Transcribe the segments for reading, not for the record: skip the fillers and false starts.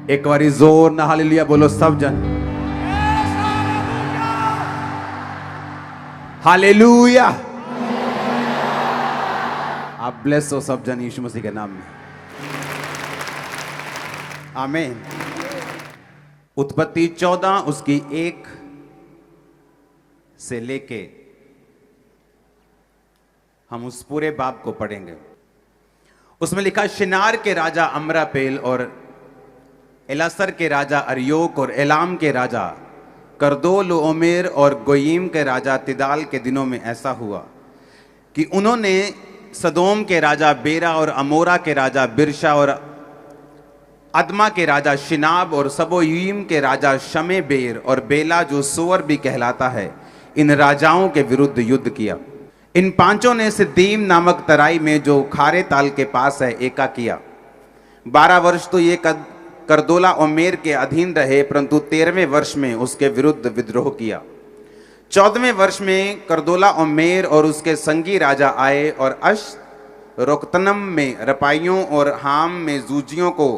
एक बारी जोर ना हालेलुया बोलो सब जन। हालेलुया। आप ब्लेस हो सब जन यीशु मसीह के नाम में। आमीन। उत्पत्ति 14 उसकी 1 से लेके हम उस पूरे बाब को पढ़ेंगे। उसमें लिखा, शिनार के राजा अमरापेल और एलासर के राजा अरयोक और एलाम के राजा करदोल ओमेर और गोयीम के राजा तिदाल के दिनों में ऐसा हुआ कि उन्होंने सदोम के राजा बेरा और अमोरा के राजा बिरशा और अदमा के राजा शिनाब और सबोयीम के राजा शमेबेर और बेला जो सोअर भी कहलाता है, इन राजाओं के विरुद्ध युद्ध किया। इन पांचों ने सिद्दीम नामक तराई में जो खारे ताल के पास है एका किया। 12 वर्ष तो ये करदोला ओमेर के अधीन रहे, परंतु 13वें वर्ष में उसके विरुद्ध विद्रोह किया। 14वें वर्ष में करदोला ओमेर और उसके संगी राजा आए और रोकतनम में रपाइयों और हाम में जूजियों को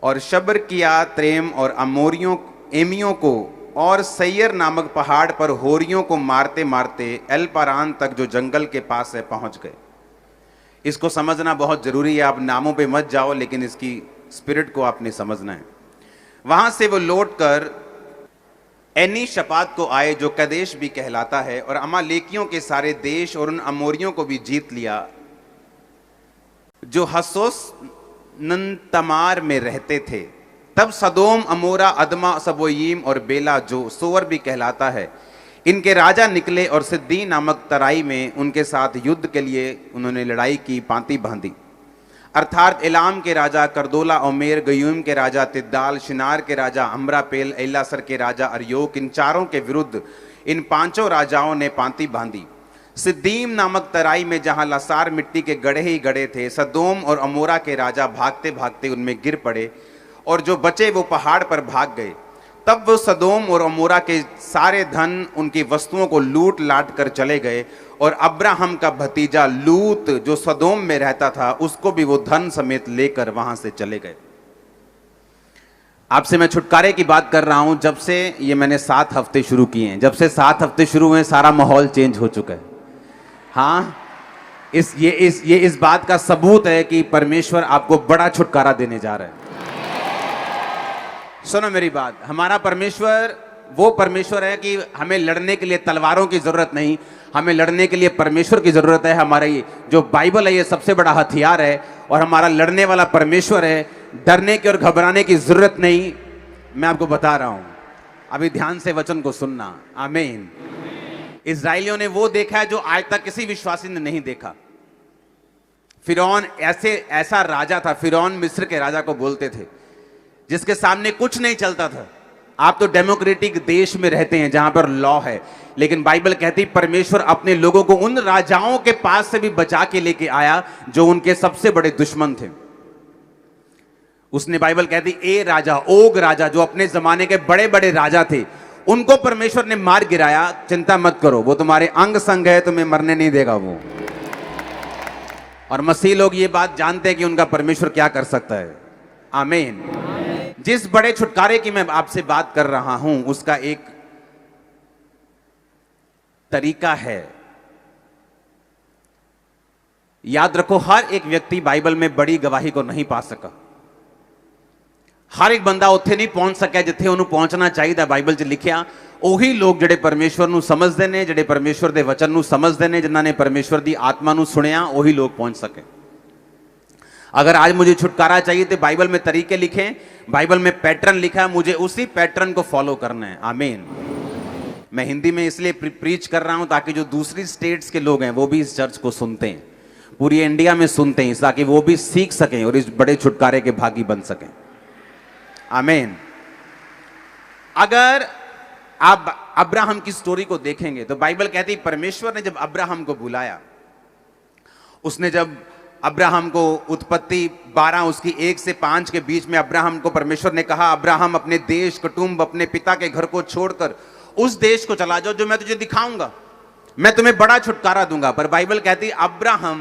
और शबर किया त्रेम और अमोरियों एमियों को और सैयर नामक पहाड़ पर होरियों को मारते मारते एल पारान तक जो जंगल के पास है पहुंच गए। इसको समझना बहुत जरूरी है। आप नामों पे मत जाओ, लेकिन इसकी स्पिरिट को आपने समझना है। वहां से वो लौटकर एनी शपात को आए जो कदेश भी कहलाता है, और अमालेकियों के सारे देश और उन अमोरियों को भी जीत लिया जो हसोस नंतमार में रहते थे। तब सदोम अमोरा अदमा सबोयीम और बेला जो सोअर भी कहलाता है, इनके राजा निकले और सिद्दी नामक तराई में उनके साथ युद्ध के लिए उन्होंने लड़ाई की, पांति बांधी। अर्थात एलाम के राजा करदोला ओमेर, गयूम के राजा तिद्दाल, शिनार के राजा अमरापेल, एलासर के राजा अरयोक, इन चारों के विरुद्ध इन पांचों राजाओं ने पांति बांधी। सिद्दीम नामक तराई में जहां लसार मिट्टी के गढ़े ही गढ़े थे, सदोम और अमोरा के राजा भागते भागते उनमें गिर पड़े और जो बचे वो पहाड़ पर भाग गए। तब वो सदोम और अमोरा के सारे धन, उनकी वस्तुओं को लूट लाट कर चले गए, और अब्राहम का भतीजा लूत जो सदोम में रहता था उसको भी वो धन समेत लेकर वहां से चले गए। आपसे मैं छुटकारे की बात कर रहा हूं। जब से ये मैंने 7 हफ्ते शुरू किए हैं, जब से 7 हफ्ते शुरू हुए, सारा माहौल चेंज हो चुका है। हाँ, इस बात का सबूत है कि परमेश्वर आपको बड़ा छुटकारा देने जा रहा है। सुनो मेरी बात, हमारा परमेश्वर वो परमेश्वर है कि हमें लड़ने के लिए तलवारों की जरूरत नहीं, हमें लड़ने के लिए परमेश्वर की जरूरत है। हमारी जो बाइबल है ये सबसे बड़ा हथियार है, और हमारा लड़ने वाला परमेश्वर है। डरने की और घबराने की जरूरत नहीं। मैं आपको बता रहा हूं, अभी ध्यान से वचन को सुनना। आमीन। इस्राएलियों ने वो देखा है जो आज तक किसी विश्वासी ने नहीं देखा। फिरौन ऐसा राजा था, फिरौन मिस्र के राजा को बोलते थे, जिसके सामने कुछ नहीं चलता था। आप तो डेमोक्रेटिक देश में रहते हैं जहां पर लॉ है, लेकिन बाइबल कहती परमेश्वर अपने लोगों को उन राजाओं के पास से भी बचा के लेके आया जो उनके सबसे बड़े दुश्मन थे। उसने बाइबल कहती ए राजा, ओग राजा, जो अपने जमाने के बड़े बड़े राजा थे, उनको परमेश्वर ने मार गिराया। चिंता मत करो, वो तुम्हारे अंग संग है, तुम्हें मरने नहीं देगा वो। और मसीह लोग ये बात जानते हैं कि उनका परमेश्वर क्या कर सकता है। आमीन। जिस बड़े छुटकारे की मैं आपसे बात कर रहा हूं, उसका एक तरीका है। याद रखो, हर एक व्यक्ति बाइबल में बड़ी गवाही को नहीं पा सका। हर एक बंदा उत्थे नहीं पहुंच सका जिथे उन्हें पहुंचना चाहिए। बाइबल च लिखिया ਉਹੀ ਲੋਕ ਜਿਹੜੇ ਪਰਮੇਸ਼ਵਰ ਨੂੰ ਸਮਝਦੇ ਨੇ, ਜਿਹੜੇ ਪਰਮੇਸ਼ਵਰ ਦੇ ਵਚਨ ਨੂੰ ਸਮਝਦੇ ਨੇ, ਜਿਨ੍ਹਾਂ ਨੇ परमेश्वर ਦੀ आत्मा ਨੂੰ सुनिया, वही लोग पहुंच सके। अगर आज मुझे छुटकारा चाहिए तो बाइबल में तरीके लिखे, बाइबल में पैटर्न लिखा है, मुझे उसी पैटर्न को फॉलो करना है। आमीन। मैं हिंदी में इसलिए प्रीच कर रहा हूं ताकि जो दूसरी स्टेट्स के लोग हैं वो भी इस चर्च को सुनते हैं, पूरी इंडिया में सुनते हैं, ताकि वो भी सीख सकें और इस बड़े छुटकारे के भागी बन सकें। आमीन। अगर आप अब्राहम की स्टोरी को देखेंगे तो बाइबल कहती है परमेश्वर ने जब अब्राहम को बुलाया, उसने जब अब्राहम को उत्पत्ति 12 उसकी 1 से 5 के बीच में अब्राहम को परमेश्वर ने कहा, अब्राहम अपने देश, कुटुंब, अपने पिता के घर को छोड़कर उस देश को चला जाओ जो मैं तुझे दिखाऊंगा, मैं तुम्हें बड़ा छुटकारा दूंगा। पर बाइबल कहती अब्राहम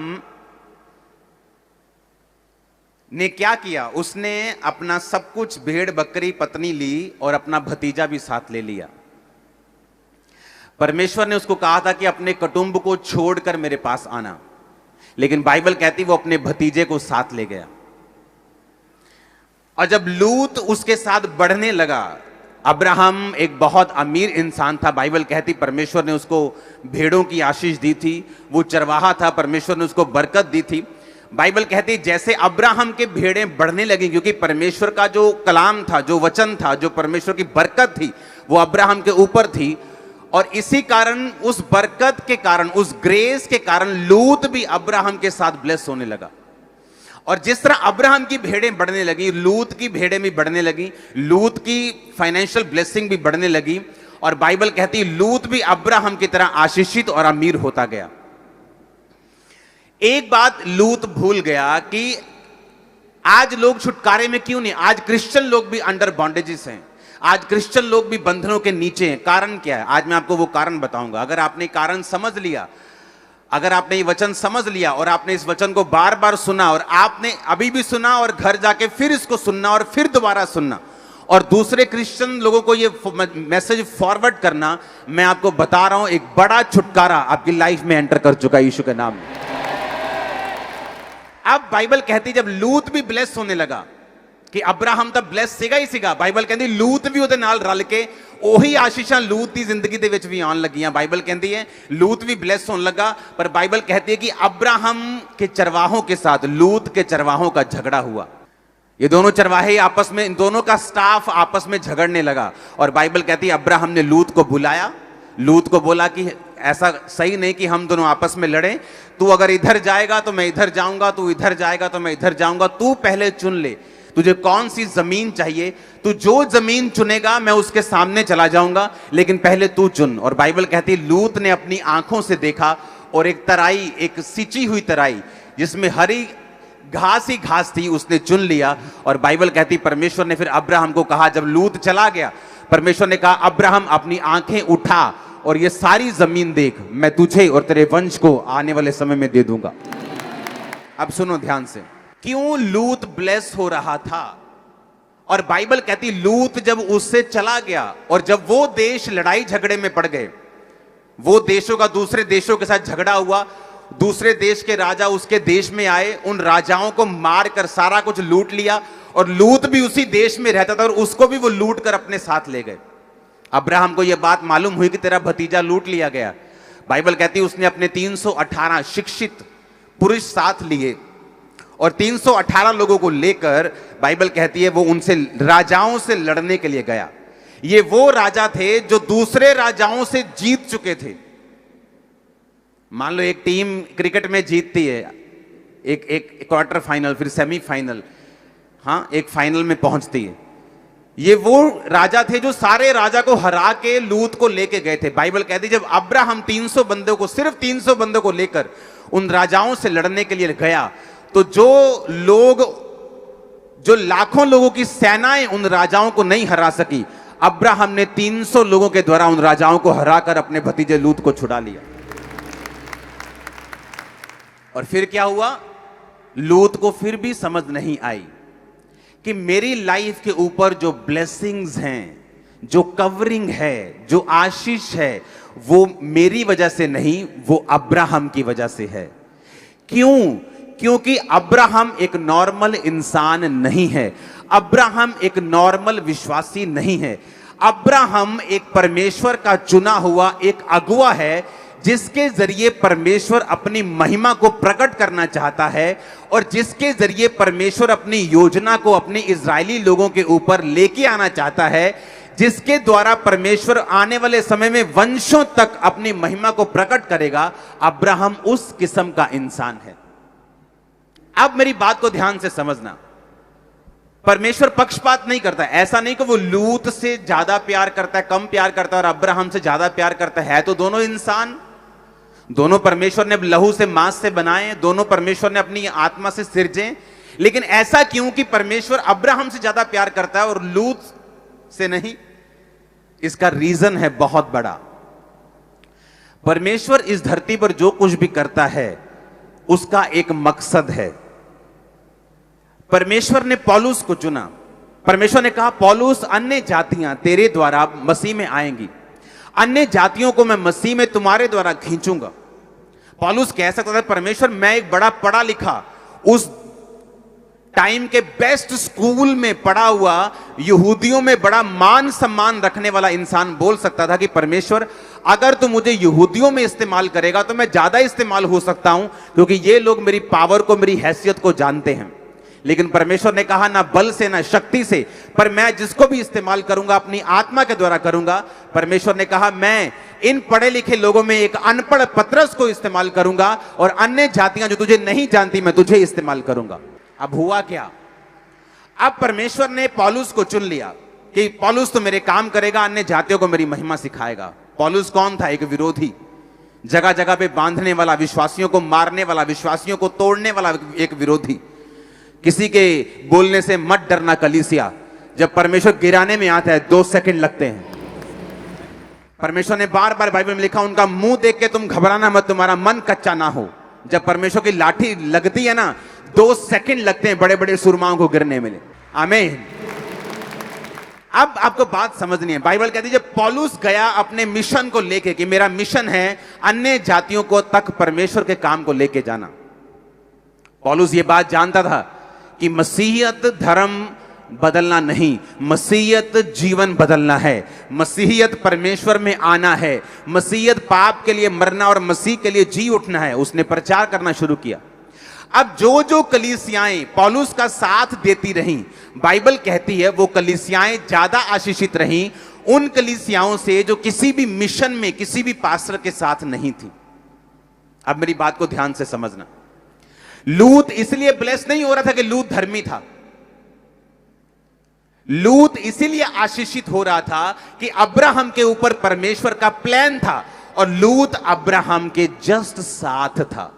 ने क्या किया, उसने अपना सब कुछ, भेड़ बकरी पत्नी ली और अपना भतीजा भी साथ ले लिया। परमेश्वर ने उसको कहा था कि अपने कुटुंब को छोड़कर मेरे पास आना, लेकिन बाइबल कहती वो अपने भतीजे को साथ ले गया। और जब लूत उसके साथ बढ़ने लगा, अब्राहम एक बहुत अमीर इंसान था। बाइबल कहती परमेश्वर ने उसको भेड़ों की आशीष दी थी, वो चरवाहा था, परमेश्वर ने उसको बरकत दी थी। बाइबल कहती जैसे अब्राहम के भेड़ें बढ़ने लगी, क्योंकि परमेश्वर का जो कलाम था, जो वचन था, जो परमेश्वर की बरकत थी, वो अब्राहम के ऊपर थी। और इसी कारण, उस बरकत के कारण, उस ग्रेस के कारण लूत भी अब्राहम के साथ ब्लेस होने लगा। और जिस तरह अब्राहम की भेड़ें बढ़ने लगी, लूत की भेड़ें भी बढ़ने लगी, लूत की फाइनेंशियल ब्लेसिंग भी बढ़ने लगी। और बाइबल कहती लूत भी अब्राहम की तरह आशीषित और अमीर होता गया। एक बात लूत भूल गया कि आज लोग छुटकारे में क्यों नहीं, आज क्रिश्चियन लोग भी अंडर बॉन्डेजेस हैं, आज क्रिश्चियन लोग भी बंधनों के नीचे हैं। कारण क्या है? आज मैं आपको वो कारण बताऊंगा। अगर आपने कारण समझ लिया, अगर आपने ये वचन समझ लिया और आपने इस वचन को बार बार सुना, और आपने अभी भी सुना और घर जाके फिर इसको सुनना और फिर दोबारा सुनना और दूसरे क्रिश्चियन लोगों को ये मैसेज फॉरवर्ड करना, मैं आपको बता रहा हूं एक बड़ा छुटकारा आपकी लाइफ में एंटर कर चुका है यीशु के नाम में। अब बाइबल कहती जब लूत भी ब्लेस होने लगा, कि अब्राहम ਤਾਂ ਬਲੈਸ ਸੀਗਾ ਹੀ ਸੀਗਾ, ਬਾਈਬਲ ਕਹਿੰਦੀ ਲੂਤ ਵੀ ਉਹਦੇ ਨਾਲ ਰਲ ਕੇ ਉਹੀ ਆਸ਼ੀਸ਼ਾਂ ਲੂਤ ਦੀ ਜ਼ਿੰਦਗੀ ਦੇ ਵਿੱਚ ਵੀ ਆਉਣ ਲੱਗੀਆਂ। ਬਾਈਬਲ ਕਹਿੰਦੀ ਹੈ लूत भी ब्लेस होने लगा, पर बाइबल कहती है कि अब्राहम के चरवाहों के साथ लूत के चरवाहों का झगड़ा हुआ। ये दोनों चरवाहे आपस में, इन दोनों का स्टाफ आपस में झगड़ने लगा। और बाइबल कहती है अब्राहम ने लूत को बुलाया, लूत को बोला कि ऐसा सही नहीं कि हम दोनों आपस में लड़ें, तू अगर इधर जाएगा तो मैं इधर जाऊंगा, तू इधर जाएगा तो मैं इधर जाऊंगा, तू पहले चुन ले तुझे कौन सी जमीन चाहिए, तू जो जमीन चुनेगा मैं उसके सामने चला जाऊंगा, लेकिन पहले तू चुन। और बाइबल कहती है लूत ने अपनी आंखों से देखा और एक तराई, एक सिंची हुई तराई जिसमें हरी घास ही घास थी, उसने चुन लिया। और बाइबल कहती परमेश्वर ने फिर अब्राहम को कहा, जब लूत चला गया, परमेश्वर ने कहा अब्राहम अपनी आंखें उठा और ये सारी जमीन देख, मैं तुझे और तेरे वंश को आने वाले समय में दे दूंगा। अब सुनो ध्यान से, क्यों लूत ब्लेस हो रहा था? और बाइबल कहती लूत जब उससे चला गया और जब वो देश लड़ाई झगड़े में पड़ गए, वो देशों का दूसरे देशों के साथ झगड़ा हुआ, दूसरे देश के राजा उसके देश में आए, उन राजाओं को मारकर सारा कुछ लूट लिया, और लूत भी उसी देश में रहता था और उसको भी वो लूट कर अपने साथ ले गए। अब्राहम को यह बात मालूम हुई कि तेरा भतीजा लूट लिया गया। बाइबल कहती उसने अपने 318 शिक्षित पुरुष साथ लिए और 318 लोगों को लेकर, बाइबल कहती है वो उनसे, राजाओं से लड़ने के लिए गया। ये वो राजा थे जो दूसरे राजाओं से जीत चुके थे। मान लो एक टीम क्रिकेट में जीतती है, एक क्वार्टर फाइनल, फिर सेमीफाइनल, हाँ एक फाइनल में पहुंचती है। ये वो राजा थे जो सारे राजा को हरा के लूत को लेके गए थे। बाइबल कहती जब अब्राहम 300 बंदों को, सिर्फ 300 बंदों को लेकर उन राजाओं से लड़ने के लिए गया, तो जो लोग, जो लाखों लोगों की सेनाएं उन राजाओं को नहीं हरा सकी, अब्राहम ने 300 लोगों के द्वारा उन राजाओं को हराकर अपने भतीजे लूत को छुड़ा लिया। और फिर क्या हुआ? लूत को फिर भी समझ नहीं आई कि मेरी लाइफ के ऊपर जो ब्लेसिंग्स हैं, जो कवरिंग है, जो आशीष है, वो मेरी वजह से नहीं, वो अब्राहम की वजह से है। क्यों? क्योंकि अब्राहम एक नॉर्मल इंसान नहीं है, अब्राहम एक नॉर्मल विश्वासी नहीं है। अब्राहम एक परमेश्वर का चुना हुआ एक अगुआ है, जिसके जरिए परमेश्वर अपनी महिमा को प्रकट करना चाहता है और जिसके जरिए परमेश्वर अपनी योजना को अपने इजरायली लोगों के ऊपर लेके आना चाहता है, जिसके द्वारा परमेश्वर आने वाले समय में वंशों तक अपनी महिमा को प्रकट करेगा। अब्राहम उस किस्म का इंसान है। अब मेरी बात को ध्यान से समझना, परमेश्वर पक्षपात नहीं करता। ऐसा नहीं कि वो लूत से ज्यादा प्यार करता है, कम प्यार करता है, और अब्राहम से ज्यादा प्यार करता है। तो दोनों इंसान, दोनों परमेश्वर ने लहू से मांस से बनाए, दोनों परमेश्वर ने अपनी आत्मा से सिरजे। लेकिन ऐसा क्यों कि परमेश्वर अब्राहम से ज्यादा प्यार करता है और लूत से नहीं? इसका रीजन है बहुत बड़ा। परमेश्वर इस धरती पर जो कुछ भी करता है उसका एक मकसद है। परमेश्वर ने पौलुस को चुना। परमेश्वर ने कहा पौलुस, अन्य जातियां तेरे द्वारा मसीह में आएंगी, अन्य जातियों को मैं मसीह में तुम्हारे द्वारा खींचूंगा। पौलुस कह सकता था परमेश्वर, मैं एक बड़ा पढ़ा लिखा, उस टाइम के बेस्ट स्कूल में पढ़ा हुआ, यहूदियों में बड़ा मान सम्मान रखने वाला इंसान बोल सकता था कि परमेश्वर, अगर तू मुझे यहूदियों में इस्तेमाल करेगा तो मैं ज्यादा इस्तेमाल हो सकता हूं, क्योंकि ये लोग मेरी पावर को, मेरी हैसियत को जानते हैं। लेकिन परमेश्वर ने कहा ना बल से ना शक्ति से, पर मैं जिसको भी इस्तेमाल करूंगा अपनी आत्मा के द्वारा करूंगा। परमेश्वर ने कहा मैं इन पढ़े लिखे लोगों में एक अनपढ़ पतरस को इस्तेमाल करूंगा, और अन्य जातियां जो तुझे नहीं जानती मैं तुझे इस्तेमाल करूंगा। अब हुआ क्या? अब परमेश्वर ने पौलुस को चुन लिया कि पौलुस तो मेरे काम करेगा, अन्य जातियों को मेरी महिमा सिखाएगा। पौलुस कौन था? एक विरोधी, जगह जगह पे बांधने वाला, विश्वासियों को मारने वाला, विश्वासियों को तोड़ने वाला एक विरोधी। किसी के बोलने से मत डरना कलीसिया, जब परमेश्वर गिराने में आता है 2 सेकंड लगते हैं। परमेश्वर ने बार बार बाइबल में लिखा, उनका मुंह देख के तुम घबराना मत, तुम्हारा मन कच्चा ना हो। जब परमेश्वर की लाठी लगती है ना, 2 सेकंड लगते हैं बड़े बड़े सुरमाओं को गिरने में। आमीन। अब आपको बात समझनी है। बाइबल कहती है जब पौलुस गया अपने मिशन को लेके, कि मेरा मिशन है अन्य जातियों को तक परमेश्वर के काम को लेके जाना। पौलुस ये बात जानता था कि मसीहियत धर्म बदलना नहीं, मसीहियत जीवन बदलना है। मसीहियत परमेश्वर में आना है, मसीहियत पाप के लिए मरना और मसीह के लिए जी उठना है। उसने प्रचार करना शुरू किया। अब जो जो कलीसियाएं पौलुस का साथ देती रहीं, बाइबल कहती है वो कलीसियाएं ज्यादा आशीषित रहीं उन कलीसियाओं से जो किसी भी मिशन में, किसी भी पास्टर के साथ नहीं थी। अब मेरी बात को ध्यान से समझना। लूत इसलिए ब्लेस नहीं हो रहा था कि लूत धर्मी था। लूत इसीलिए आशीषित हो रहा था कि अब्राहम के ऊपर परमेश्वर का प्लान था, और लूत अब्राहम के जस्ट साथ था,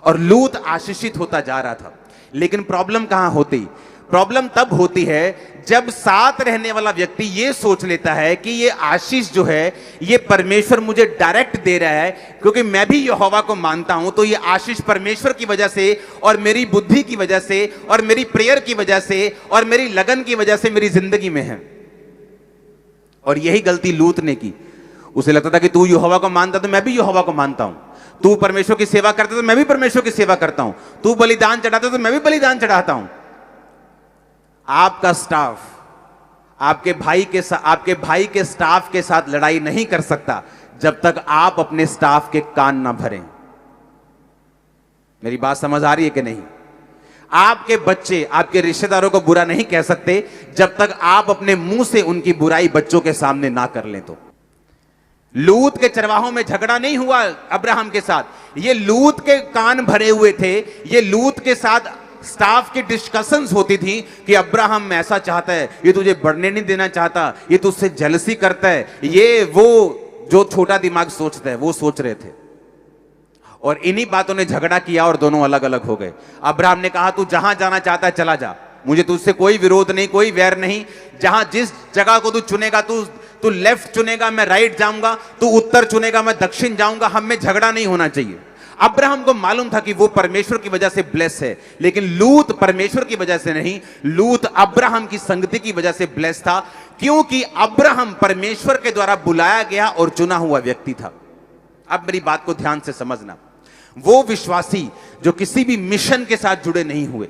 और लूत आशीषित होता जा रहा था। लेकिन प्रॉब्लम कहां होती? प्रॉब्लम तब होती है जब साथ रहने वाला व्यक्ति ये सोच लेता है कि ये आशीष जो है ये परमेश्वर मुझे डायरेक्ट दे रहा है, क्योंकि मैं भी यहोवा को मानता हूं, तो ये आशीष परमेश्वर की वजह से और मेरी बुद्धि की वजह से और मेरी प्रेयर की वजह से और मेरी लगन की वजह से मेरी जिंदगी में है। और यही गलती लूत ने की। उसे लगता था कि तू यहोवा को मानता तो मैं भी यहोवा को मानता हूं, तू परमेश्वर की सेवा करता तो मैं भी परमेश्वर की सेवा करता हूं, तू बलिदान चढ़ाता तो मैं भी बलिदान चढ़ाता हूं। आपका स्टाफ आपके भाई के स्टाफ के साथ लड़ाई नहीं कर सकता जब तक आप अपने स्टाफ के कान ना भरें। मेरी बात समझ आ रही है कि नहीं? आपके बच्चे आपके रिश्तेदारों को बुरा नहीं कह सकते जब तक आप अपने मुंह से उनकी बुराई बच्चों के सामने ना कर लें। तो लूत के चरवाहों में झगड़ा नहीं हुआ अब्राहम के साथ, ये लूत के कान भरे हुए थे। ये लूत के साथ स्टाफ की डिस्कशंस होती थी कि अब्राहम ऐसा चाहता है, ये तुझे बढ़ने नहीं देना चाहता, ये तुझसे जेलसी करता है, ये वो जो छोटा दिमाग सोचता है वो सोच रहे थे। और इन्हीं बातों ने झगड़ा किया और दोनों अलग अलग हो गए। अब्राहम ने कहा तू जहां जाना चाहता है चला जा, मुझे तुझसे कोई विरोध नहीं, कोई वैर नहीं। जहां जिस जगह को तू चुनेगा, तू लेफ्ट चुनेगा मैं राइट जाऊंगा, तू उत्तर चुनेगा मैं दक्षिण जाऊंगा, हम में झगड़ा नहीं होना चाहिए। अब्राहम को मालूम था कि वो परमेश्वर की वजह से ब्लेस है, लेकिन लूत परमेश्वर की वजह से नहीं, लूत अब्राहम की संगति की वजह से ब्लेस था, क्योंकि अब्राहम परमेश्वर के द्वारा बुलाया गया और चुना हुआ व्यक्ति था। अब मेरी बात को ध्यान से समझना। वो विश्वासी जो किसी भी मिशन के साथ जुड़े नहीं हुए,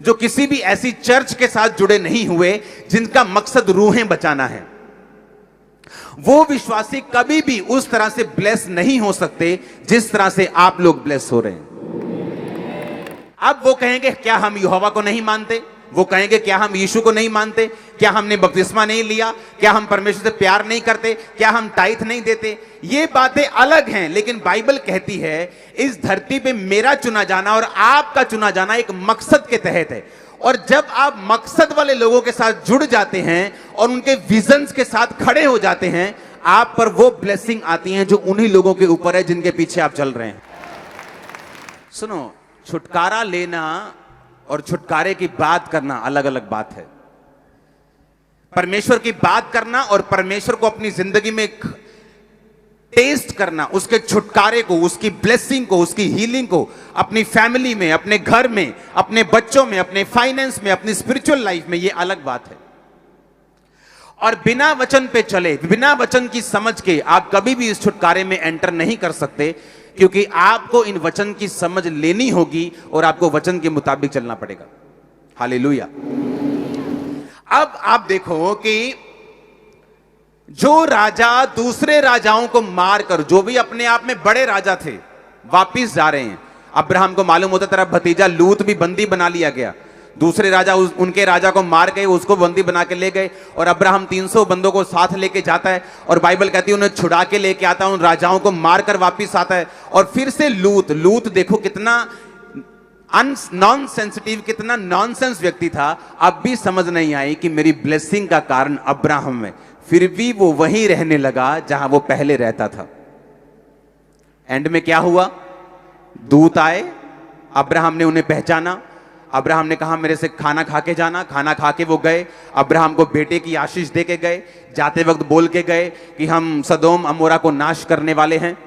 जो किसी भी ऐसी चर्च के साथ जुड़े नहीं हुए जिनका मकसद रूहें बचाना है, वो विश्वासी कभी भी उस तरह से ब्लेस नहीं हो सकते जिस तरह से आप लोग ब्लेस हो रहे हैं। अब वो कहेंगे क्या हम यहोवा को नहीं मानते? वो कहेंगे क्या हम यीशु को नहीं मानते? क्या हमने बपतिस्मा नहीं लिया? क्या हम परमेश्वर से प्यार नहीं करते? क्या हम टाइथ नहीं देते? ये बातें अलग हैं, लेकिन बाइबल कहती है इस धरती पे मेरा चुना जाना और आपका चुना जाना एक मकसद के तहत है। और जब आप मकसद वाले लोगों के साथ जुड़ जाते हैं और उनके विजन्स के साथ खड़े हो जाते हैं, आप पर वो ब्लेसिंग आती हैं जो उन्हीं लोगों के ऊपर है जिनके पीछे आप चल रहे हैं। सुनो, छुटकारा लेना और छुटकारे की बात करना अलग अलग बात है। परमेश्वर की बात करना और परमेश्वर को अपनी जिंदगी में टेस्ट करना, उसके छुटकारे को, उसकी ब्लेसिंग को, उसकी हीलिंग को अपनी फैमिली में, अपने घर में, अपने बच्चों में, अपने फाइनेंस में, अपनी स्पिरिचुअल लाइफ में, ये अलग बात है। और बिना वचन पे चले, बिना वचन की समझ के आप कभी भी इस छुटकारे में एंटर नहीं कर सकते, क्योंकि आपको इन वचन की समझ लेनी होगी और आपको वचन के मुताबिक चलना पड़ेगा। हालेलुया। अब आप देखो कि जो राजा दूसरे राजाओं को मारकर, जो भी अपने आप में बड़े राजा थे, वापिस जा रहे हैं। अब्राहम को मालूम होता तेरा भतीजा लूत भी बंदी बना लिया गया। दूसरे राजा उनके राजा को मार गए, उसको बंदी बना के ले गए, और अब्राहम 300 बंदों को साथ लेके जाता है, और बाइबल कहती है उन्हें छुड़ा के लेके आता है, उन राजाओं को मारकर वापिस आता है। और फिर से लूत देखो कितना नॉन सेंसिटिव, कितना नॉनसेंस व्यक्ति था। अब भी समझ नहीं आई कि मेरी ब्लेसिंग का कारण अब्राहम है, फिर भी वो वहीं रहने लगा जहां वो पहले रहता था। एंड में क्या हुआ? दूत आए, अब्राहम ने उन्हें पहचाना, अब्राहम ने कहा मेरे से खाना खा के जाना। खाना खा के वो गए, अब्राहम को बेटे की आशीष दे के गए। जाते वक्त बोल के गए कि हम सदोम अमोरा को नाश करने वाले हैं।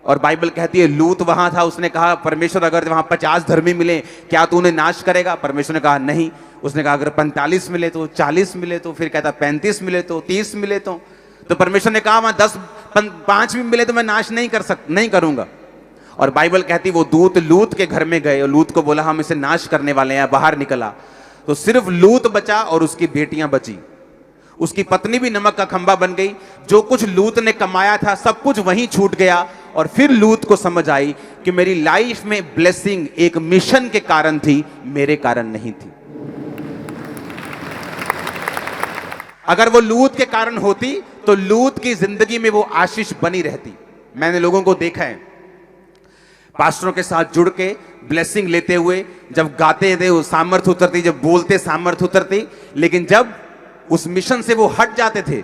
और बाइबल कहती है लूत वहां था, उसने कहा परमेश्वर अगर वहां 50 धर्मी मिले क्या तू उन्हें नाश करेगा? परमेश्वर ने कहा नहीं। उसने कहा अगर 45 मिले तो, 40 मिले तो, फिर कहता 35 मिले तो, 30 मिले तो परमेश्वर ने कहा वहां 5 भी मिले तो मैं नाश नहीं करूंगा। और बाइबल कहती वो दूत लूत के घर में गए और लूत को बोला हम इसे नाश करने वाले हैं, बाहर निकला तो सिर्फ लूत बचा और उसकी बेटियां बची। उसकी पत्नी भी नमक का खंबा बन गई। जो कुछ लूत ने कमाया था सब कुछ वहीं छूट गया। और फिर लूत को समझ आई कि मेरी लाइफ में ब्लेसिंग एक मिशन के कारण थी, मेरे कारण नहीं थी। अगर वो लूत के कारण होती तो लूत की जिंदगी में वो आशीष बनी रहती। मैंने लोगों को देखा है पास्टरों के साथ जुड़ के ब्लेसिंग लेते हुए, जब गाते थे वो सामर्थ उतरती, जब बोलते सामर्थ उतरती, लेकिन जब उस मिशन से वो हट जाते थे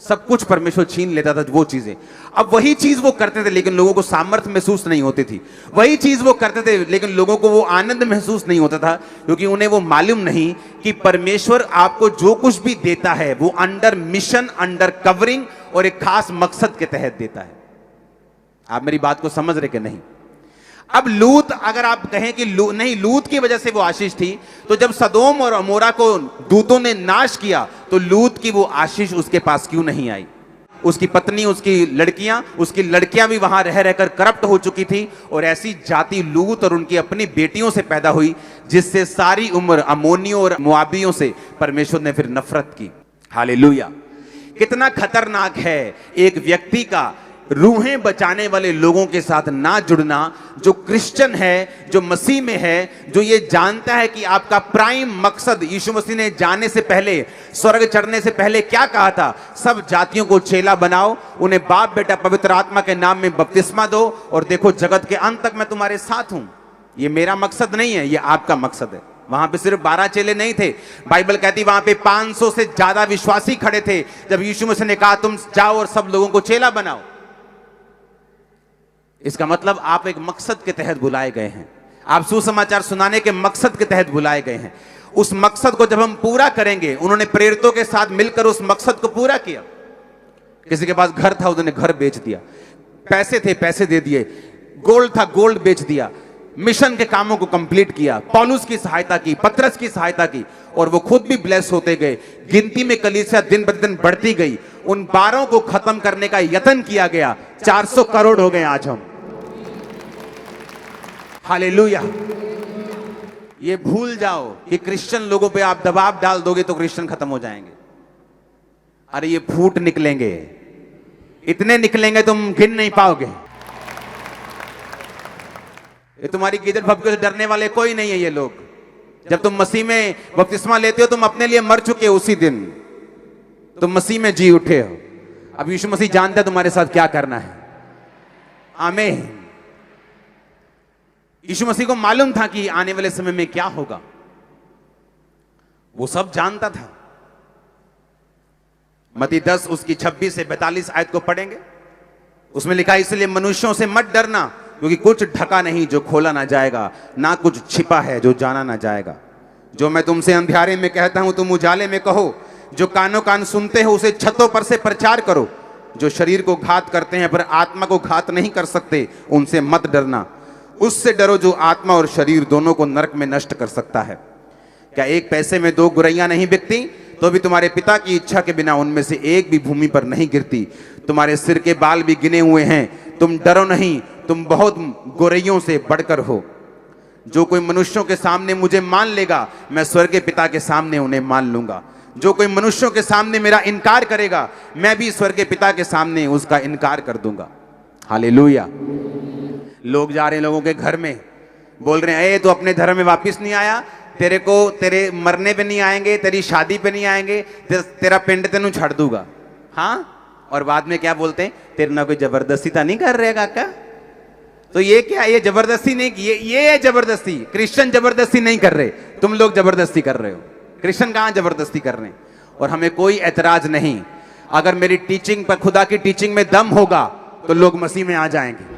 सब कुछ परमेश्वर छीन लेता था वो चीजें। अब वही चीज वो करते थे लेकिन लोगों को सामर्थ महसूस नहीं होती थी। वही चीज वो करते थे लेकिन लोगों को वो आनंद महसूस नहीं होता था, क्योंकि उन्हें वो मालूम नहीं कि परमेश्वर आपको जो कुछ भी देता है वो अंडर मिशन, अंडर कवरिंग और एक खास मकसद के तहत देता है। आप मेरी बात को समझ रहे कि नहीं? अब लूत, अगर आप कहें कि लूत की वजह से वो आशीष थी, तो जब सदोम और अमोरा को दूतों ने नाश किया तो लूत की वो आशीष उसके पास क्यों नहीं आई? उसकी पत्नी, उसकी लड़कियां भी वहां रह रहकर करप्ट हो चुकी थी, और ऐसी जाति लूत और उनकी अपनी बेटियों से पैदा हुई जिससे सारी उम्र अमोनियों और मुआबियों से परमेश्वर ने फिर नफरत की। हालेलुया। कितना खतरनाक है एक व्यक्ति का रूहें बचाने वाले लोगों के साथ ना जुड़ना, जो क्रिश्चियन है, जो मसीह में है, जो ये जानता है कि आपका प्राइम मकसद, यीशु मसीह ने जाने से पहले, स्वर्ग चढ़ने से पहले क्या कहा था? सब जातियों को चेला बनाओ, उन्हें बाप बेटा पवित्र आत्मा के नाम में बपतिस्मा दो, और देखो जगत के अंत तक मैं तुम्हारे साथ हूं। ये मेरा मकसद नहीं है, ये आपका मकसद है। वहां पे सिर्फ 12 चेले नहीं थे, बाइबल कहती वहां पे 500 से ज्यादा विश्वासी खड़े थे जब यीशु मसीह ने कहा तुम जाओ और सब लोगों को चेला बनाओ। इसका मतलब आप एक मकसद के तहत बुलाए गए हैं, आप सुसमाचार सुनाने के मकसद के तहत बुलाए गए हैं। उस मकसद को जब हम पूरा करेंगे, उन्होंने प्रेरितों के साथ मिलकर उस मकसद को पूरा किया। किसी के पास घर था, उन्होंने घर बेच दिया, पैसे थे पैसे दे दिए, गोल्ड था गोल्ड बेच दिया, मिशन के कामों को कंप्लीट किया, पौलुस की सहायता की, पतरस की सहायता की, और वो खुद भी ब्लेस होते गए। गिनती में कलीसिया दिन प्रतिदिन बढ़ती गई। उन 12 को खत्म करने का यत्न किया गया, 400 करोड़ हो गए आज हम। हालेलुया। ये भूल जाओ कि क्रिश्चियन लोगों पे आप दबाव डाल दोगे तो क्रिश्चियन खत्म हो जाएंगे। अरे ये फूट निकलेंगे, इतने निकलेंगे तुम गिन नहीं पाओगे। ये तुम्हारी गिदड़ भपके से डरने वाले कोई नहीं है ये लोग। जब तुम मसीह में बपतिस्मा लेते हो, तुम अपने लिए मर चुके हो, उसी दिन तुम मसीह में जी उठे हो। अब यीशु मसीह जानता है तुम्हारे साथ क्या करना है। आमीन। यीशु मसीह को मालूम था कि आने वाले समय में क्या होगा, वो सब जानता था। मत्ती 10 उसकी 26 से 42 आयत को पढ़ेंगे, उसमें लिखा है इसलिए मनुष्यों से मत डरना, क्योंकि कुछ ढका नहीं जो खोला ना जाएगा, ना कुछ छिपा है जो जाना ना जाएगा। जो मैं तुमसे अंधियारे में कहता हूं तुम उजाले में कहो, जो कानों कान सुनते हो उसे छतों पर से प्रचार करो। जो शरीर को घात करते हैं पर आत्मा को घात नहीं कर सकते, उनसे मत डरना। उससे डरो जो आत्मा और शरीर दोनों को नरक में नष्ट कर सकता है। क्या एक पैसे में दो गुरैया नहीं बिकती? तो भी तुम्हारे पिता की इच्छा के बिना उनमें से एक भी भूमि पर नहीं गिरती। तुम्हारे सिर के बाल भी गिने हुए हैं, तुम डरो नहीं, तुम बहुत गोरैयों से बढ़कर हो। जो कोई मनुष्यों के सामने मुझे मान लेगा, मैं स्वर्ग के पिता के सामने उन्हें मान लूंगा। जो कोई मनुष्यों के सामने मेरा इनकार करेगा, मैं भी स्वर्ग के पिता के सामने उसका इनकार कर दूंगा। हालेलुया। लोग जा रहे हैं लोगों के घर में, बोल रहे हैं, ए तो अपने धर्म में वापस नहीं आया, तेरे मरने पे नहीं आएंगे, तेरी शादी पे नहीं आएंगे, तेरा पिंड तेनू छड़ दूंगा। हाँ, और बाद में क्या बोलते हैं, तेरे ना कोई जबरदस्ती तो नहीं कर रहे काका। तो ये क्या, ये जबरदस्ती नहीं, ये है जबरदस्ती। क्रिश्चियन जबरदस्ती नहीं कर रहे, तुम लोग जबरदस्ती कर रहे हो। क्रिश्चियन कहां जबरदस्ती कर रहे हैं? और हमें कोई ऐतराज नहीं। अगर मेरी टीचिंग पर, खुदा की टीचिंग में दम होगा तो लोग मसीह में आ जाएंगे।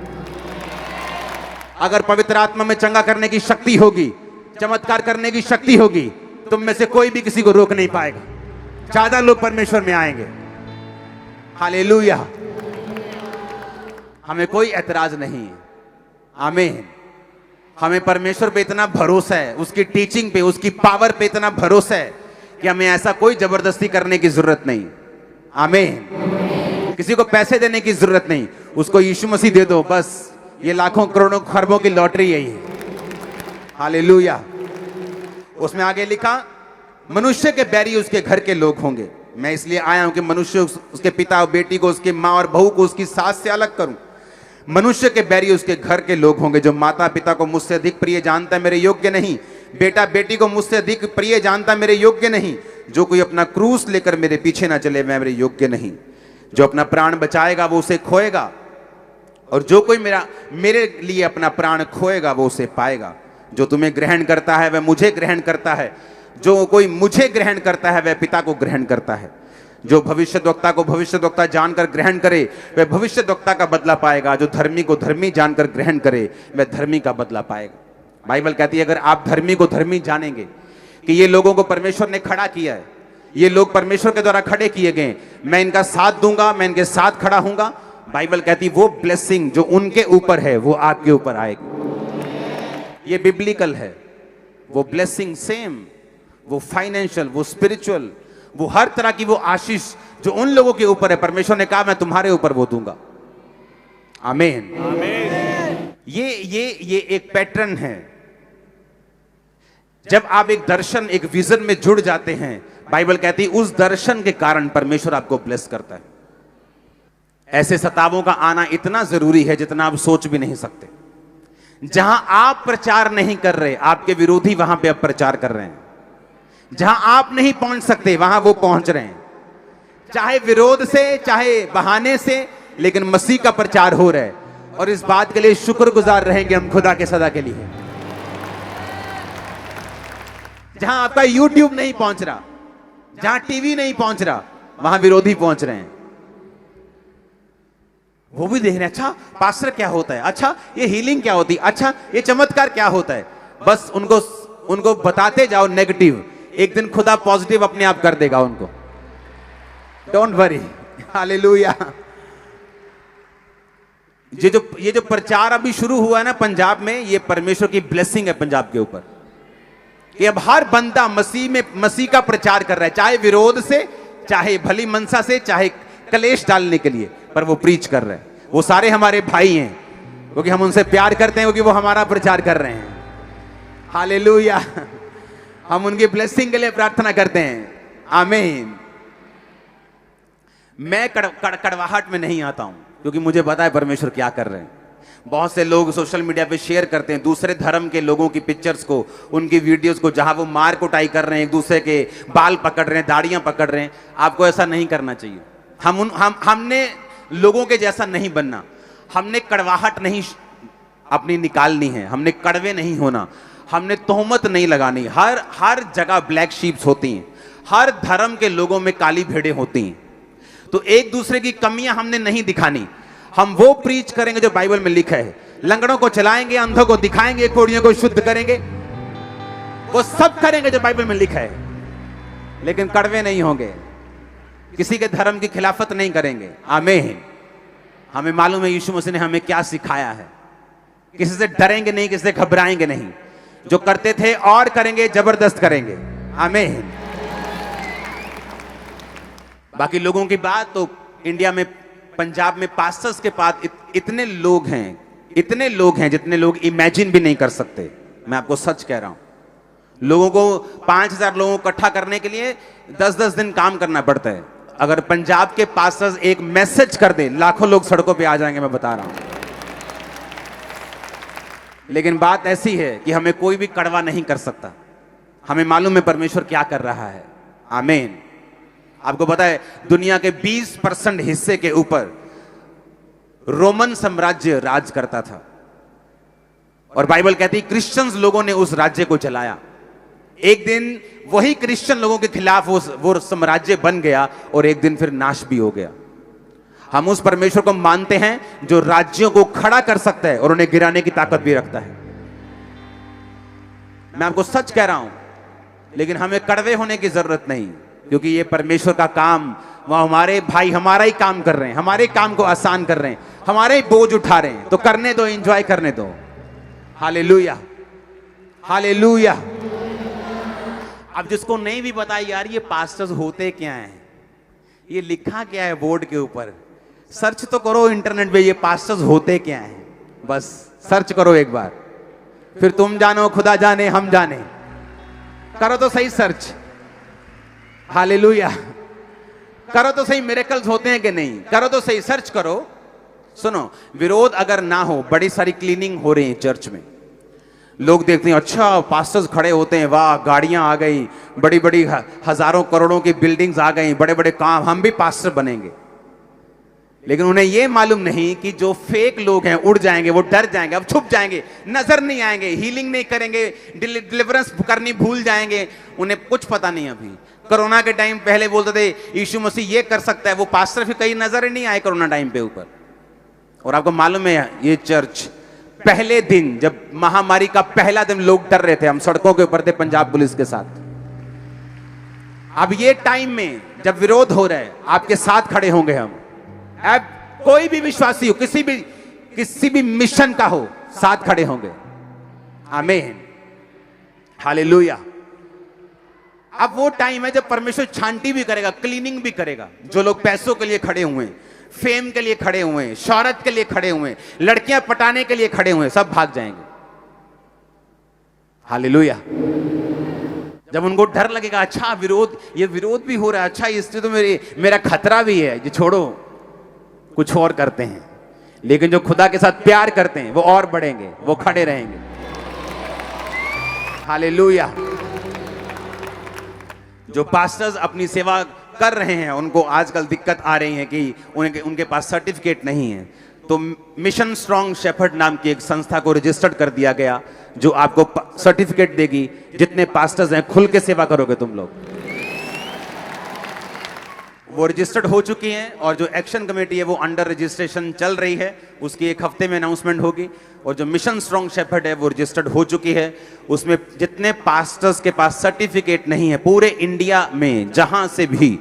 अगर पवित्र आत्मा में चंगा करने की शक्ति होगी, चमत्कार करने की शक्ति होगी, तुम में से कोई भी किसी को रोक नहीं पाएगा। ज्यादा लोग परमेश्वर में आएंगे। हालेलुया। हमें कोई ऐतराज नहीं है। आमीन। हमें परमेश्वर पे इतना भरोसा है, उसकी टीचिंग पे, उसकी पावर पे इतना भरोसा है कि हमें ऐसा कोई जबरदस्ती करने की जरूरत नहीं। आमीन। किसी को पैसे देने की जरूरत नहीं, उसको यीशु मसीह दे दो बस। ये लाखों करोड़ों खरबों की लॉटरी यही है। हालेलुया। उसमें आगे लिखा, मनुष्य के बैरी उसके घर के लोग होंगे। मैं इसलिए आया हूं कि मनुष्य उसके पिता और बेटी को, उसकी मां और बहू को उसकी सास से अलग करूं। मनुष्य के बैरी उसके घर के लोग होंगे। जो माता पिता को मुझसे अधिक प्रिय जानता है, मेरे योग्य नहीं। बेटा बेटी को मुझसे अधिक प्रिय जानता है, मेरे योग्य नहीं। जो कोई अपना क्रूस लेकर मेरे पीछे ना चले, मैं मेरे योग्य नहीं। जो अपना प्राण बचाएगा वो उसे खोएगा, और जो कोई मेरे लिए अपना प्राण खोएगा वो उसे पाएगा। जो तुम्हें ग्रहण करता है वह मुझे ग्रहण करता है, जो कोई मुझे ग्रहण करता है वह पिता को ग्रहण करता है। जो भविष्यद्वक्ता को भविष्यद्वक्ता जानकर ग्रहण करे वह भविष्यद्वक्ता का बदला पाएगा। जो धर्मी को धर्मी जानकर ग्रहण करे वह धर्मी का बदला पाएगा। बाइबल कहती है, अगर आप धर्मी को धर्मी जानेंगे कि ये लोगों को परमेश्वर ने खड़ा किया है, ये लोग परमेश्वर के द्वारा खड़े किए गए, मैं इनका साथ दूंगा, मैं इनके साथ खड़ा हूंगा। बाइबल कहती वो ब्लेसिंग जो उनके ऊपर है वो आपके ऊपर आएगी। ये बिब्लिकल है। वो ब्लेसिंग सेम, वो फाइनेंशियल, वो स्पिरिचुअल, वो हर तरह की वो आशीष जो उन लोगों के ऊपर है, परमेश्वर ने कहा मैं तुम्हारे ऊपर वो दूंगा। आमीन। ये एक पैटर्न है। जब आप एक दर्शन, एक विजन में जुड़ जाते हैं, बाइबल कहती है उस दर्शन के कारण परमेश्वर आपको ब्लेस करता है। ऐसे सतावों का आना इतना जरूरी है जितना आप सोच भी नहीं सकते। जहां आप प्रचार नहीं कर रहे, आपके विरोधी वहां पे अब प्रचार कर रहे हैं। जहां आप नहीं पहुंच सकते वहां वो पहुंच रहे हैं, चाहे विरोध से, चाहे बहाने से, लेकिन मसीह का प्रचार हो रहा है। और इस बात के लिए शुक्रगुजार रहेंगे हम खुदा के सदा के लिए। जहां आपका YouTube नहीं पहुंच रहा, जहां टीवी नहीं पहुंच रहा, वहां विरोधी पहुंच रहे हैं। वो भी देख रहे हैं, अच्छा पास्टर क्या होता है, अच्छा ये हीलिंग क्या होती है, अच्छा ये चमत्कार क्या होता है। बस उनको बताते जाओ नेगेटिव, एक दिन खुदा पॉजिटिव अपने आप कर देगा उनको। Don't worry. हालेलुया। ये जो प्रचार अभी शुरू हुआ है ना पंजाब में, ये परमेश्वर की ब्लेसिंग है पंजाब के ऊपर। कि अब हर बंदा मसीह का प्रचार कर रहा है, चाहे विरोध से, चाहे भली मनसा से, चाहे कलेश डालने के लिए, पर वो प्रीच कर रहे हैं। वो सारे हमारे भाई हैं, क्योंकि हम उनसे प्यार करते हैं, क्योंकि वो हमारा प्रचार कर रहे हैं। हालेलुया। हम उनकी ब्लेसिंग के लिए प्रार्थना करते हैं। आमीन। मैं कड़वाहट में नहीं आता हूं, क्योंकि मुझे पता है परमेश्वर क्या कर रहे हैं। बहुत से लोग सोशल मीडिया पे शेयर करते हैं दूसरे धर्म के लोगों की पिक्चर्स को, उनकी वीडियोस को, जहां वो मार कुटाई कर रहे हैं, एक दूसरे के बाल पकड़ रहे हैं, दाढ़ियां पकड़ रहे हैं। आपको ऐसा नहीं करना चाहिए। हमने लोगों के जैसा नहीं बनना। हमने कड़वाहट नहीं अपनी निकालनी है, हमने कड़वे नहीं होना, हमने तोहमत नहीं लगानी। हर जगह ब्लैक शीप्स होती हैं, हर धर्म के लोगों में काली भेड़ें होती हैं। तो एक दूसरे की कमियां हमने नहीं दिखानी। हम वो प्रीच करेंगे जो बाइबल में लिखा है। लंगड़ों को चलाएंगे, अंधों को दिखाएंगे, कोढ़ियों को शुद्ध करेंगे, वो सब करेंगे जो बाइबल में लिखा है, लेकिन कड़वे नहीं होंगे। किसी के धर्म की खिलाफत नहीं करेंगे। आमीन। हमें मालूम है यीशु मसीह ने हमें क्या सिखाया है। किसी से डरेंगे नहीं, किसी से घबराएंगे नहीं। जो करते थे और करेंगे, जबरदस्त करेंगे। आमीन। बाकी लोगों की बात तो इंडिया में, पंजाब में पास्टर्स के पास इतने लोग हैं जितने लोग इमेजिन भी नहीं कर सकते। मैं आपको सच कह रहा हूं। लोगों को 5000 लोगों को इकट्ठा करने के लिए 10-10 दिन काम करना पड़ता है। अगर पंजाब के पास्टर्स एक मैसेज कर दे, लाखों लोग सड़कों पे आ जाएंगे, मैं बता रहा हूं। लेकिन बात ऐसी है कि हमें कोई भी कड़वा नहीं कर सकता। हमें मालूम है परमेश्वर क्या कर रहा है। आमीन। आपको पता है दुनिया के 20% हिस्से के ऊपर रोमन साम्राज्य राज करता था, और बाइबल कहती है क्रिश्चियंस लोगों ने उस राज्य को चलाया। एक दिन वही क्रिश्चियन लोगों के खिलाफ वो साम्राज्य बन गया, और एक दिन फिर नाश भी हो गया। हम उस परमेश्वर को मानते हैं जो राज्यों को खड़ा कर सकता है और उन्हें गिराने की ताकत भी रखता है। मैं आपको सच कह रहा हूं। लेकिन हमें कड़वे होने की जरूरत नहीं, क्योंकि ये परमेश्वर का काम, वह हमारे भाई हमारा ही काम कर रहे हैं, हमारे काम को आसान कर रहे हैं, हमारे ही बोझ उठा रहे हैं। तो करने दो, एंजॉय करने दो। Hallelujah, hallelujah. अब जिसको नहीं भी पता यार ये पास्टर्स होते क्या हैं, ये लिखा क्या है बोर्ड के ऊपर, सर्च तो करो इंटरनेट पे, ये पास्टर्स होते क्या हैं। बस सर्च करो एक बार, फिर तुम जानो, खुदा जाने, हम जाने। करो तो सही सर्च। हालेलुया। करो तो सही, मिरेकल्स होते हैं कि नहीं, करो तो सही, सर्च करो। सुनो, विरोध अगर ना हो, बड़ी सारी क्लीनिंग हो रही है चर्च में। लोग देखते हैं अच्छा पास्टर्स खड़े होते हैं, वाह गाड़ियां आ गई, बड़ी बड़ी हजारों करोड़ों की बिल्डिंग्स आ गई, बड़े बड़े काम, हम भी पास्टर बनेंगे। लेकिन उन्हें यह मालूम नहीं कि जो फेक लोग हैं उड़ जाएंगे, वो डर जाएंगे, अब छुप जाएंगे, नजर नहीं आएंगे, हीलिंग नहीं करेंगे, डिलीवरेंस करनी भूल जाएंगे। उन्हें कुछ पता नहीं। अभी कोरोना के टाइम पहले बोलते थे यीशु मसीह ये कर सकता है, वो पास्टर फिर कहीं नजर ही नहीं आए कोरोना टाइम पे ऊपर। और आपको मालूम है ये चर्च पहले दिन, जब महामारी का पहला दिन, लोग डर रहे थे, हम सड़कों के ऊपर थे पंजाब पुलिस के साथ। अब ये टाइम में जब विरोध हो रहा है, आपके साथ खड़े होंगे हम। अब कोई भी विश्वासी हो, किसी भी मिशन का हो, साथ खड़े होंगे। आमीन, हालेलुया। अब वो टाइम है जब परमेश्वर छांटी भी करेगा, क्लीनिंग भी करेगा। जो लोग पैसों के लिए खड़े हुए हैं, फेम के लिए खड़े हुए हैं, शौहरत के लिए खड़े हुए हैं, लड़कियां पटाने के लिए खड़े हुए हैं, सब भाग जाएंगे। हालेलुया। जब उनको डर लगेगा, अच्छा विरोध, ये विरोध भी हो रहा है, अच्छा इससे तो मेरा खतरा भी है, ये छोड़ो, कुछ और करते हैं। लेकिन जो खुदा के साथ प्यार करते हैं वो और बढ़ेंगे, वो खड़े रहेंगे। हालेलुया। जो पास्टर्स अपनी सेवा कर रहे हैं, उनको आजकल दिक्कत आ रही है कि उनके पास सर्टिफिकेट नहीं है। तो मिशन स्ट्रॉन्ग शेफर्ड नाम की एक संस्था को रजिस्टर्ड कर दिया गया, जो आपको सर्टिफिकेट देगी। जितने पास्टर्स हैं, खुल के सेवा करोगे तुम लोग। वो रजिस्टर्ड हो चुकी हैं, और जो एक्शन कमेटी है वो अंडर रजिस्ट्रेशन चल रही है। उसकी एक हफ्ते में अनाउंसमेंट होगी। और जो मिशन स्ट्रॉन्ग शेफर्ड है वो रजिस्टर्ड हो चुकी है। उसमें जितने पास्टर्स के पास सर्टिफिकेट नहीं है, पूरे इंडिया में जहां से भी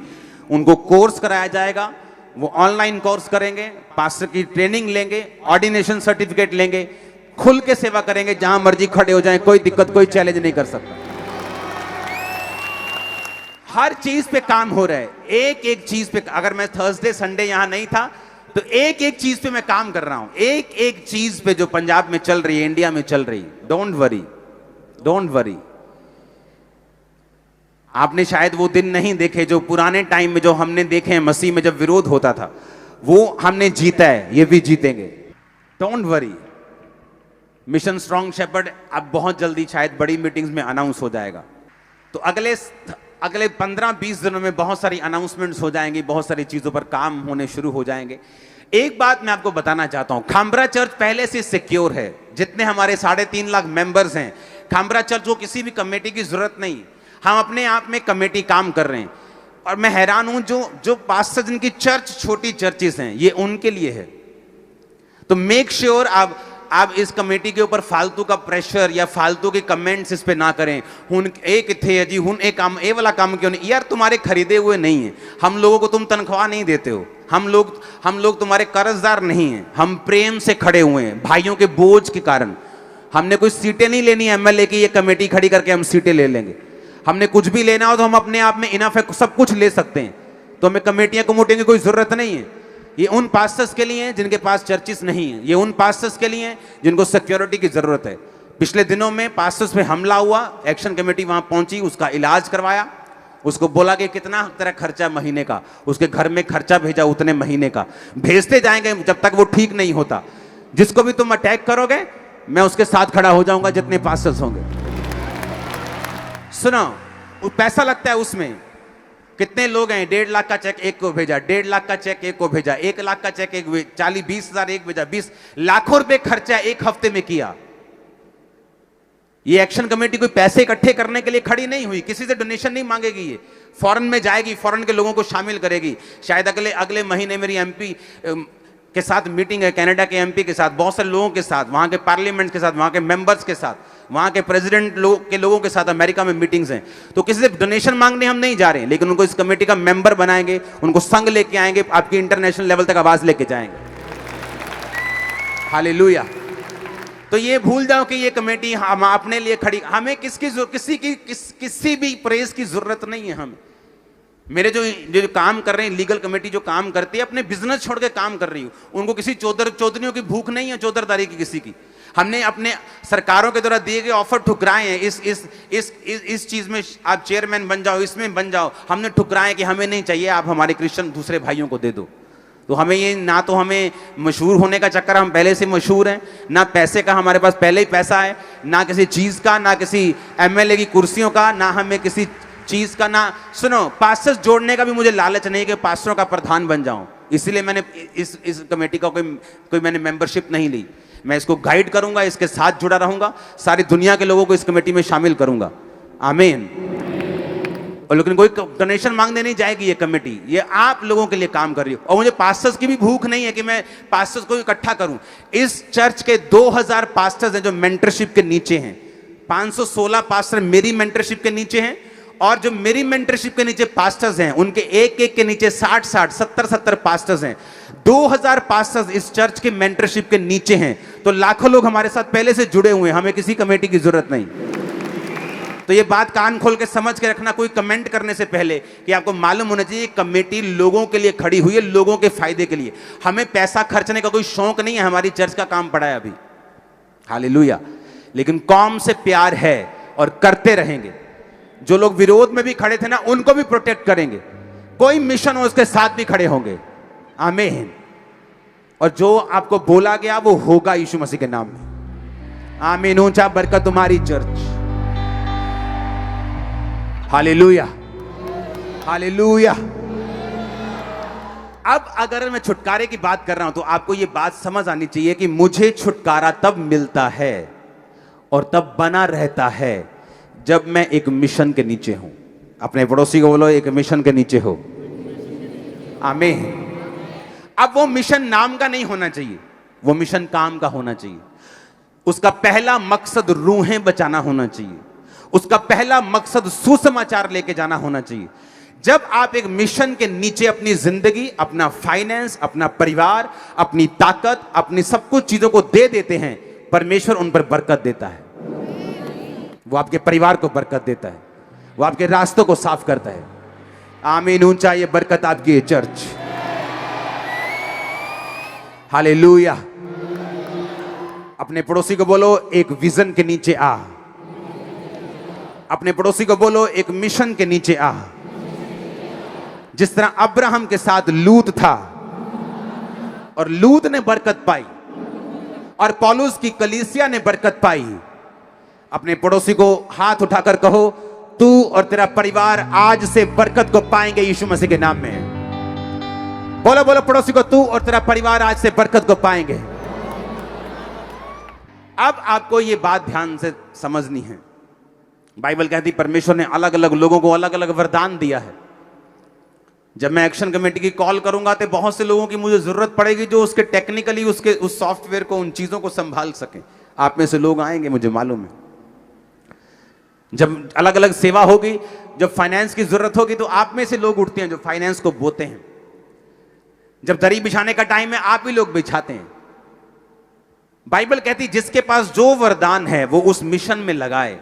उनको कोर्स कराया जाएगा। वो ऑनलाइन कोर्स करेंगे, पास्टर की ट्रेनिंग लेंगे, ऑर्डिनेशन सर्टिफिकेट लेंगे, खुल के सेवा करेंगे, जहां मर्जी खड़े हो जाएं, कोई दिक्कत, कोई चैलेंज नहीं कर सकता। हर चीज पे काम हो रहा है, एक एक चीज पे। अगर मैं थर्सडे संडे यहां नहीं था तो एक एक चीज पे मैं काम कर रहा हूं, एक एक चीज पे जो पंजाब में चल रही है, इंडिया में चल रही है। Don't worry, don't worry. आपने शायद वो दिन नहीं देखे जो पुराने टाइम में जो हमने देखे हैं, मसीह में जब विरोध होता था, वो हमने जीता है, ये भी जीतेंगे। Don't worry. Mission strong shepherd अब बहुत जल्दी शायद बड़ी मीटिंग्स में अनाउंस हो जाएगा। तो अगले 15-20 दिनों में बहुत सारी अनाउंसमेंट्स हो जाएंगी, बहुत सारी चीजों पर काम होने शुरू हो जाएंगे। एक बात मैं आपको बताना चाहता हूं, खामरा चर्च पहले से सिक्योर है। जितने हमारे 3.5 लाख मेंबर्स हैं, खामरा चर्च को किसी भी कमेटी की जरूरत नहीं। हम अपने आप में कमेटी काम कर रहे हैं। और मैं हैरान हूं, जो पास्टर जिनकी चर्च छोटी चर्चेस हैं, ये उनके लिए है। तो मेक श्योर आप आप इस कमेटी के ऊपर फालतू का प्रेशर या फालतू के कमेंट्स इस पे ना करें। हुन एक थे जी, हुन एक काम, ए वाला काम क्यों नहीं? यार तुम्हारे खरीदे हुए नहीं है, हम लोगों को तुम तनख्वाह नहीं देते हो, हम लोग तुम्हारे कर्जदार नहीं हैं, हम प्रेम से खड़े हुए हैं भाइयों के बोझ के कारण। हमने कोई सीटें नहीं लेनी एमएलए की, ये कमेटी खड़ी करके हम सीटें ले लेंगे। हमने कुछ भी लेना हो तो हम अपने आप में इनफ है, सब कुछ ले सकते हैं, तो हमें कमेटियां कमोटियों की कोई जरूरत नहीं है। ये उन पास्टर्स के लिए हैं जिनके पास चर्चिस नहीं है, ये उन पास्टर्स के लिए हैं जिनको सिक्योरिटी की जरूरत है। पिछले दिनों में पास्टर्स पे हमला हुआ, एक्शन कमेटी वहां पहुंची, उसका इलाज करवाया, उसको बोला कि कितना तेरा खर्चा महीने का, उसके घर में खर्चा भेजा उतने महीने का, भेजते जाएंगे जब तक वो ठीक नहीं होता। जिसको भी तुम अटैक करोगे मैं उसके साथ खड़ा हो जाऊंगा, जितने पास्टर्स होंगे। सुनो, वो पैसा लगता है उसमें, कितने लोग हैं, 1.5 लाख का चेक एक को भेजा, 1.5 लाख का चेक एक को भेजा, 1 लाख का चेक एक, 40-20 हजार एक भेजा, 20 लाखों रुपए खर्चा एक हफ्ते में किया। ये एक्शन कमेटी कोई पैसे इकट्ठे करने के लिए खड़ी नहीं हुई, किसी से डोनेशन नहीं मांगेगी, ये फॉरेन में जाएगी, फॉरेन के लोगों को शामिल करेगी। शायद अगले महीने मेरी एमपी के साथ मीटिंग है, कनाडा के एमपी के साथ, बहुत सारे लोगों के साथ, वहां के पार्लियामेंट के साथ, वहां के मेंबर्स के साथ, वहां के प्रेसिडेंट के लोगों के साथ अमेरिका में मीटिंग्स हैं। तो किसी से डोनेशन मांगने हम नहीं जा रहे हैं, लेकिन उनको इस कमेटी का मेंबर बनाएंगे, उनको संग लेके आएंगे, आपकी इंटरनेशनल लेवल तक आवाज लेके जाएंगे। हालेलुया। तो ये भूल जाओ कि ये कमेटी हम अपने लिए खड़ी, हमें किसी भी प्रेस की जरूरत नहीं है। हमें मेरे जो काम कर रहे हैं, लीगल कमेटी जो काम करती है, अपने बिजनेस छोड़ के काम कर रही हूं, उनको किसी चौधरियों की भूख नहीं है, चौधरदारी की किसी की। हमने अपने सरकारों के द्वारा दिए गए ऑफर ठुकराए हैं, इस चीज में आप चेयरमैन बन जाओ, इसमें बन जाओ, हमने ठुकराए कि हमें नहीं चाहिए, आप हमारे क्रिश्चियन दूसरे भाइयों को दे दो। तो हमें ये, ना तो हमें मशहूर होने का चक्कर, हम पहले से मशहूर हैं, ना पैसे का हमारे पास पहले ही पैसा है, ना किसी चीज का, ना किसी एमएलए की कुर्सियों का, ना हमें किसी चीज का, ना सुनो, पास्टर्स जोड़ने का भी मुझे लालच नहीं कि पास्टरों का प्रधान बन जाऊं, इसीलिए मैंने इस कमेटी का कोई मैंने मेंबरशिप नहीं ली। मैं इसको गाइड करूंगा, इसके साथ जुड़ा रहूंगा, सारी दुनिया के लोगों को इस कमेटी में शामिल करूंगा। आमीन। और लेकिन कोई डोनेशन मांगने नहीं जाएगी ये कमेटी, ये आप लोगों के लिए काम कर रही है। और मुझे पास्टर्स की भी भूख नहीं है कि मैं पास्टर्स को इकट्ठा करूं। इस चर्च के 2000 पास्टर्स हैं जो मेंटरशिप के नीचे हैं, 516 पास्टर मेरी मेंटरशिप के नीचे हैं, और जो मेरी मेंटरशिप के नीचे पास्टर्स हैं उनके एक के नीचे 60 70 पास्टर्स हैं। 2000 पास्टर्स इस चर्च के मेंटरशिप के नीचे हैं, तो लाखों लोग हमारे साथ पहले से जुड़े हुए हैं, हमें किसी कमेटी की जरूरत नहीं। तो ये बात कान खोल के समझ के रखना, कोई कमेंट करने से पहले, कि आपको मालूम होना चाहिए कमेटी लोगों के लिए खड़ी हुई है, लोगों के फायदे के लिए। हमें पैसा खर्चने का कोई शौक नहीं है, हमारी चर्च का काम पड़ा है अभी, हालेलुया। लेकिन कौम से प्यार है और करते रहेंगे। जो लोग विरोध में भी खड़े थे ना, उनको भी प्रोटेक्ट करेंगे, कोई मिशन हो उसके साथ भी खड़े होंगे। आमीन। और जो आपको बोला गया वो होगा यीशु मसीह के नाम में। आमीन। ऊंचा बरकत तुम्हारी चर्च। Hallelujah, hallelujah. अब अगर मैं छुटकारे की बात कर रहा हूं तो आपको यह बात समझ आनी चाहिए कि मुझे छुटकारा तब मिलता है और तब बना रहता है जब मैं एक मिशन के नीचे हूं। अपने पड़ोसी को बोलो, एक मिशन के नीचे हो। आमीन। अब वो मिशन नाम का नहीं होना चाहिए, वो मिशन काम का होना चाहिए। उसका पहला मकसद रूहें बचाना होना चाहिए, उसका पहला मकसद सुसमाचार लेके जाना होना चाहिए। जब आप एक मिशन के नीचे अपनी जिंदगी, अपना फाइनेंस, अपना परिवार, अपनी ताकत, अपनी सब कुछ चीजों को दे देते हैं, परमेश्वर उन पर बरकत देता है। वो आपके परिवार को बरकत देता है, वो आपके रास्तों को साफ करता है। आमीन। ऊंचा ये बरकत आपकी है चर्च। हालेलुया। अपने पड़ोसी को बोलो, एक विजन के नीचे आ। अपने पड़ोसी को बोलो, एक मिशन के नीचे आ। जिस तरह अब्राहम के साथ लूत था और लूत ने बरकत पाई और पौलुस की कलीसिया ने बरकत पाई। अपने पड़ोसी को हाथ उठाकर कहो, तू और तेरा परिवार आज से बरकत को पाएंगे यीशु मसीह के नाम में। बोलो बोलो पड़ोसी को, तू और तेरा परिवार आज से बरकत को पाएंगे। अब आपको यह बात ध्यान से समझनी है। बाइबल कहती परमेश्वर ने अलग अलग लोगों को अलग अलग वरदान दिया है। जब मैं एक्शन कमेटी की कॉल करूंगा तो बहुत से लोगों की मुझे जरूरत पड़ेगी जो उसके टेक्निकली उसके उस सॉफ्टवेयर को, उन चीजों को संभाल सके। आप में से लोग आएंगे, मुझे मालूम है। जब अलग अलग सेवा होगी, जब फाइनेंस की जरूरत होगी, तो आप में से लोग उठते हैं जो फाइनेंस को बोते हैं। जब दरी बिछाने का टाइम है, आप ही लोग बिछाते हैं। बाइबल कहती जिसके पास जो वरदान है वो उस मिशन में लगाए।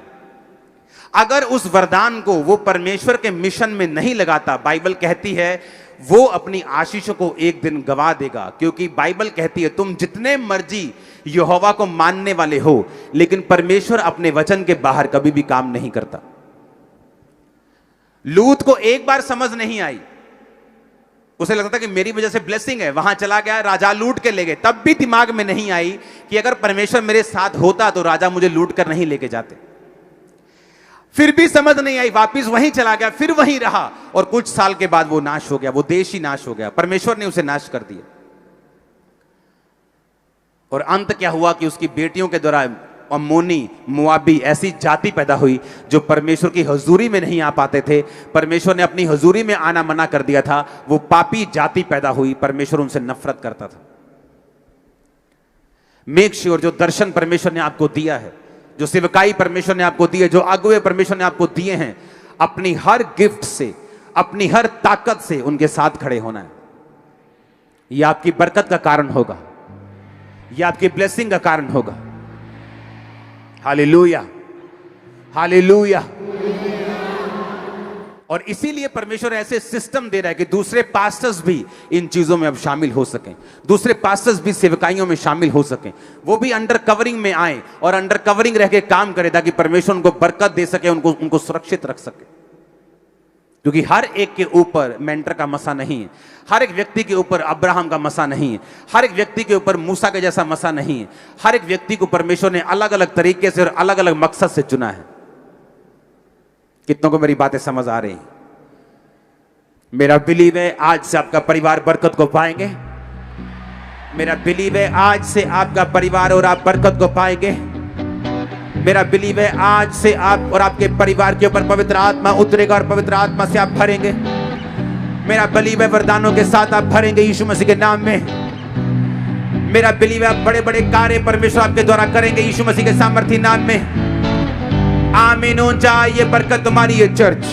अगर उस वरदान को वो परमेश्वर के मिशन में नहीं लगाता, बाइबल कहती है वो अपनी आशीषों को एक दिन गवा देगा। क्योंकि बाइबल कहती है तुम जितने मर्जी यहोवा को मानने वाले हो, लेकिन परमेश्वर अपने वचन के बाहर कभी भी काम नहीं करता। लूत को एक बार समझ नहीं आई, उसे लगता था कि मेरी वजह से ब्लेसिंग है, वहां चला गया, राजा लूट के ले गए। तब भी दिमाग में नहीं आई कि अगर परमेश्वर मेरे साथ होता तो राजा मुझे लूट कर नहीं लेके जाते। फिर भी समझ नहीं आई, वापिस वहीं चला गया, फिर वहीं रहा, और कुछ साल के बाद वो नाश हो गया, वो देश ही नाश हो गया। परमेश्वर ने उसे नाश कर दिया। और अंत क्या हुआ कि उसकी बेटियों के द्वारा अम्मोनी, मोआबी ऐसी जाति पैदा हुई जो परमेश्वर की हजूरी में नहीं आ पाते थे। परमेश्वर ने अपनी हजूरी में आना मना कर दिया था। वो पापी जाति पैदा हुई, परमेश्वर उनसे नफरत करता था। मेक श्योर जो दर्शन परमेश्वर ने आपको दिया है, जो सेवकाई परमेश्वर ने आपको दी है, जो अगुवे परमेश्वर ने आपको दिए हैं, अपनी हर गिफ्ट से, अपनी हर ताकत से उनके साथ खड़े होना है। यह आपकी बरकत का कारण होगा, यह आपकी ब्लेसिंग का कारण होगा। Hallelujah, hallelujah. और इसीलिए परमेश्वर ऐसे सिस्टम दे रहा है कि दूसरे पास्टर्स भी इन चीजों में अब शामिल हो सकें, दूसरे पास्टर्स भी सेवकाइयों में शामिल हो सकें, वो भी अंडर कवरिंग में आए और अंडर कवरिंग रह के काम करें, ताकि परमेश्वर उनको बरकत दे सके, उनको सुरक्षित रख सके। क्योंकि हर एक के ऊपर मेंटर का मसा नहीं है, हर एक व्यक्ति के ऊपर अब्राहम का मसा नहीं है, हर एक व्यक्ति के ऊपर मूसा के जैसा मसा नहीं है। हर एक व्यक्ति को परमेश्वर ने अलग अलग तरीके से और अलग अलग मकसद से चुना है। कितनों को मेरी बातें समझ आ रही हैं? मेरा बिलीव है आज से आपका परिवार बरकत को पाएंगे। मेरा बिलीव है आज से आपका परिवार और आप बरकत को पाएंगे। मेरा बिलीव है आज से आप और आपके परिवार के ऊपर पवित्र आत्मा उतरेगा और पवित्र आत्मा से आप भरेंगे। मेरा बिलीव है वरदानों के साथ आप भरेंगे यीशु मसीह के नाम में। मेरा बिलीव है आप बड़े बड़े कार्य परमेश्वर आपके द्वारा करेंगे यीशु मसीह के सामर्थी नाम में। आमीन हो जाए ये बरकत तुम्हारी ये चर्च।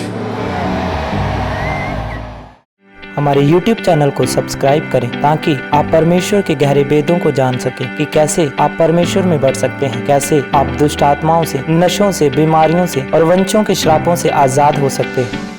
हमारे YouTube चैनल को सब्सक्राइब करें ताकि आप परमेश्वर के गहरे वेदों को जान सकें कि कैसे आप परमेश्वर में बढ़ सकते हैं, कैसे आप दुष्ट आत्माओं से, नशों से, बीमारियों से और वंशों के श्रापों से आजाद हो सकते हैं।